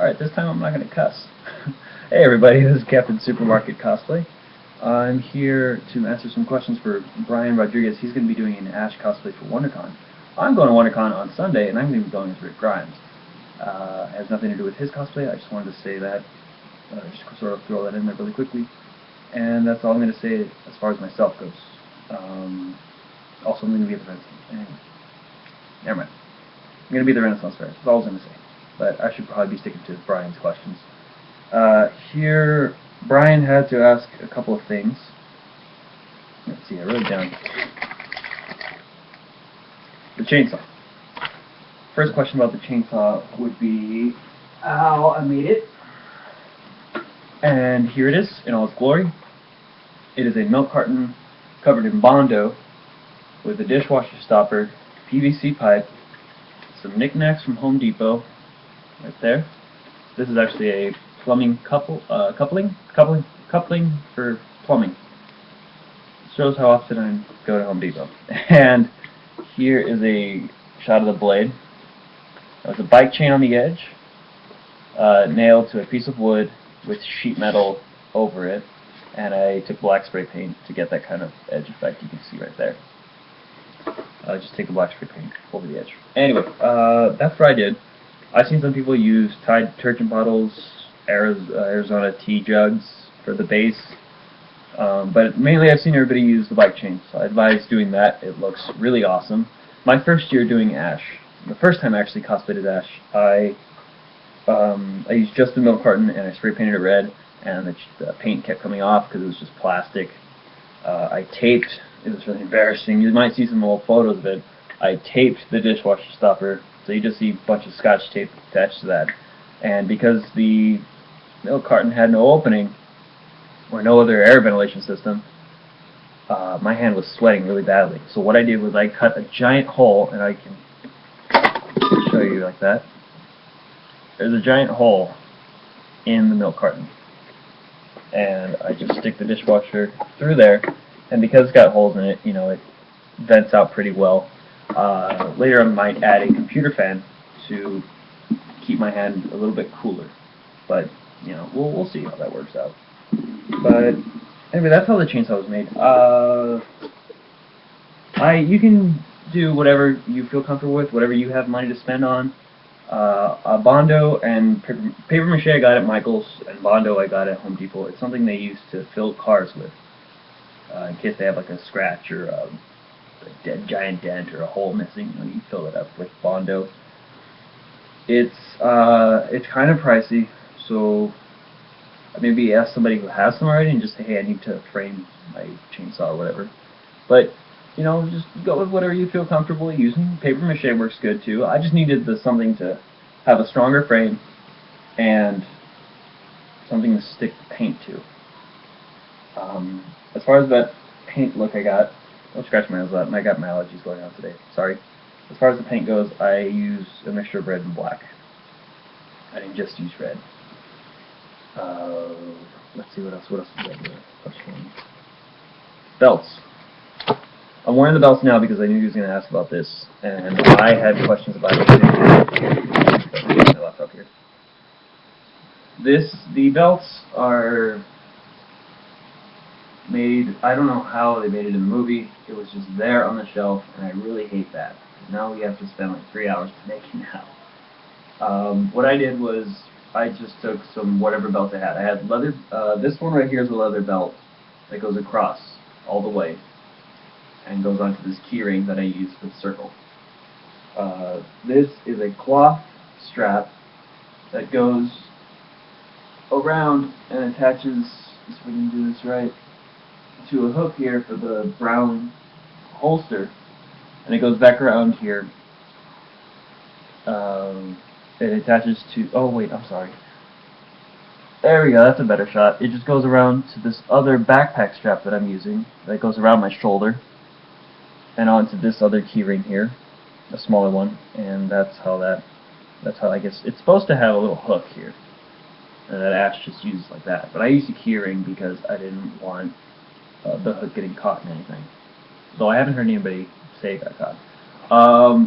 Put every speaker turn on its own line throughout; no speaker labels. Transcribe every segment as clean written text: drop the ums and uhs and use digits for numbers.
Alright, this time I'm not going to cuss. Hey everybody, this is Captain Supermarket Cosplay. I'm here to answer some questions for Brian Rodriguez. He's going to be doing an Ash cosplay for WonderCon. I'm going to WonderCon on Sunday, and I'm going to be going as Rick Grimes. It has nothing to do with his cosplay. I just wanted to say that, just sort of throw that in there really quickly. And that's all I'm going to say as far as myself goes. Also, I'm going to be at the Renaissance. Anyway, never mind. I'm going to be at the Renaissance Fair. That's all I was going to say. But I should probably be sticking to Brian's questions. Here, Brian had to ask a couple of things. Let's see, I wrote it down. The chainsaw. First question about the chainsaw would be how I made it. And here it is in all its glory. It is a milk carton covered in Bondo with a dishwasher stopper, PVC pipe, some knickknacks from Home Depot, right there. This is actually a plumbing coupling for plumbing. Shows how often I go to Home Depot. And here is a shot of the blade. There's a bike chain on the edge, nailed to a piece of wood with sheet metal over it, and I took black spray paint to get that kind of edge effect you can see right there. Just take the black spray paint over the edge. Anyway, that's what I did. I've seen some people use Tide detergent bottles, Arizona tea jugs for the base, but mainly I've seen everybody use the bike chain, so I advise doing that. It looks really awesome. My first year doing Ash, the first time I actually cosplayed as Ash, I used just the milk carton and I spray painted it red, and the paint kept coming off because it was just plastic. I taped, it was really embarrassing, you might see some old photos of it, I taped the dishwasher stopper, so you just see a bunch of scotch tape attached to that. And because the milk carton had no opening, or no other air ventilation system, my hand was sweating really badly. So what I did was I cut a giant hole, and I can show you like that. There's a giant hole in the milk carton. And I just stick the dishwasher through there, and because it's got holes in it, you know, it vents out pretty well. Later I might add a computer fan to keep my hand a little bit cooler, but you know, we'll see how that works out. But anyway, that's how the chainsaw was made. You can do whatever you feel comfortable with, whatever you have money to spend on. Bondo and paper mache I got at Michael's, and Bondo I got at Home Depot. It's something they use to fill cars with, in case they have like a scratch or a giant dent or a hole missing. You know, you fill it up with Bondo. It's kind of pricey, so maybe ask somebody who has some already and just say, hey, I need to frame my chainsaw or whatever. But you know, just go with whatever you feel comfortable using. Paper mache works good too. I just needed something to have a stronger frame and something to stick paint to. As far as that paint look I got, don't scratch my nose out. I got my allergies going on today. Sorry. As far as the paint goes, I use a mixture of red and black. I didn't just use red. Let's see what else. What else did I do? Belts. I'm wearing the belts now because I knew he was going to ask about this, and I had questions about it too. My laptop here. The belts are made, I don't know how they made it in the movie. It was just there on the shelf, and I really hate that. Now we have to spend like 3 hours to make it now. What I did was I just took some whatever belt I had. I had leather. This one right here is a leather belt that goes across all the way and goes onto this key ring that I use for the circle. This is a cloth strap that goes around and attaches, if we can do this right, to a hook here for the brown holster, and it goes back around here. It attaches to, oh wait, I'm sorry. There we go, that's a better shot. It just goes around to this other backpack strap that I'm using, that goes around my shoulder, and onto this other key ring here, a smaller one, and that's how I guess, it's supposed to have a little hook here, and that Ash just uses like that. But I used a key ring because I didn't want the hook getting caught in anything. Though I haven't heard anybody say it got caught.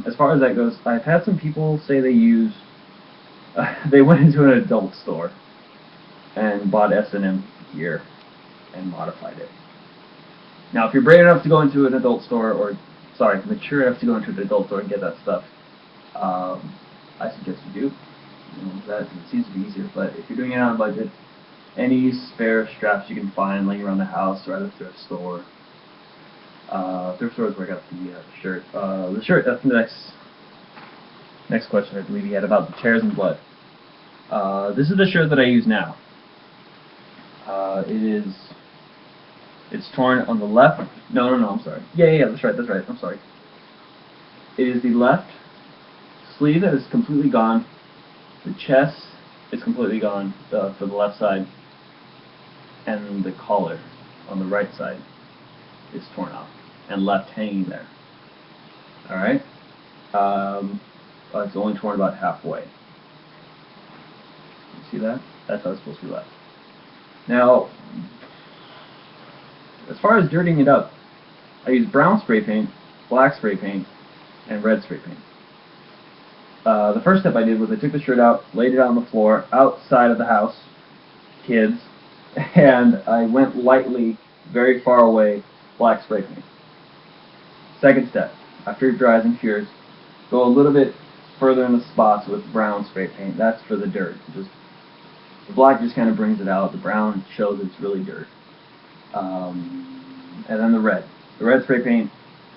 As far as that goes, I've had some people say they use they went into an adult store and bought S&M gear and modified it. Now, if you're brave enough to go into an adult store, or sorry, mature enough to go into an adult store and get that stuff, I suggest you do. You know, that it seems to be easier. But if you're doing it on a budget, any spare straps you can find laying around the house or at a thrift store. Thrift store is where I got the shirt. The shirt. That's the next question I believe you had about the tears and blood. This is the shirt that I use now. It's torn on the left. No, I'm sorry. Yeah, that's right. I'm sorry. It is the left sleeve that is completely gone. The chest is completely gone for the left side, and the collar on the right side is torn off and left hanging there. All right. It's only torn about halfway. You see that? That's how it's supposed to be left. Now, as far as dirtying it up, I use brown spray paint, black spray paint, and red spray paint. The first step I did was I took the shirt out, laid it on the floor, outside of the house, kids, and I went lightly, very far away, black spray paint. Second step, after it dries and cures, go a little bit further in the spots with brown spray paint. That's for the dirt. The black just kind of brings it out. The brown shows it's really dirt. And then the red. The red spray paint,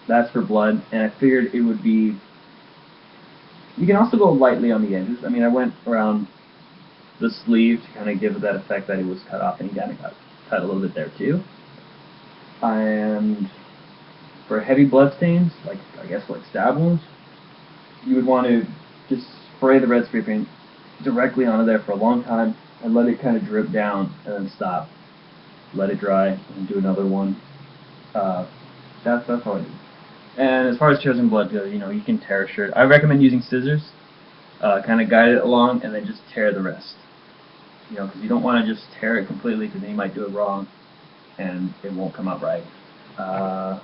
that's for blood, and I figured it would be... You can also go lightly on the edges. I mean, I went around the sleeve to kind of give it that effect that it was cut off, and you kind of got cut a little bit there too. And for heavy blood stains, like I guess like stab wounds, you would want to just spray the red spray paint directly onto there for a long time and let it kind of drip down and then stop. Let it dry and do another one. That's how I do. And as far as tears and blood go, you know, you can tear a shirt. I recommend using scissors, kind of guide it along, and then just tear the rest. You know, because you don't want to just tear it completely, because then you might do it wrong, and it won't come out right. I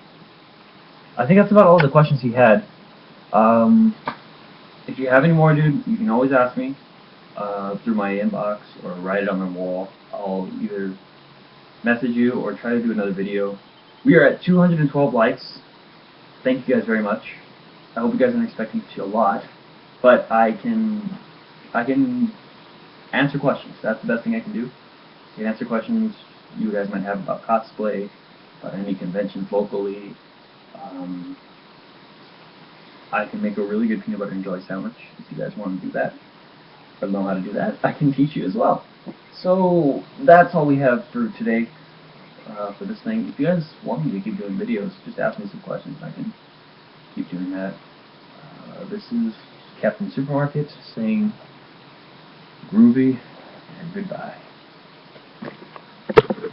think that's about all the questions he had. If you have any more, dude, you can always ask me through my inbox or write it on the wall. I'll either message you or try to do another video. We are at 212 likes. Thank you guys very much. I hope you guys aren't expecting to see a lot, but I can answer questions. That's the best thing I can do. I can answer questions you guys might have about cosplay, about any conventions locally. I can make a really good peanut butter and jelly sandwich if you guys want to do that. If I don't know how to do that, I can teach you as well. So that's all we have for today. For this thing. If you guys want me to keep doing videos, just ask me some questions and I can keep doing that. This is Captain Supermarket saying groovy and goodbye.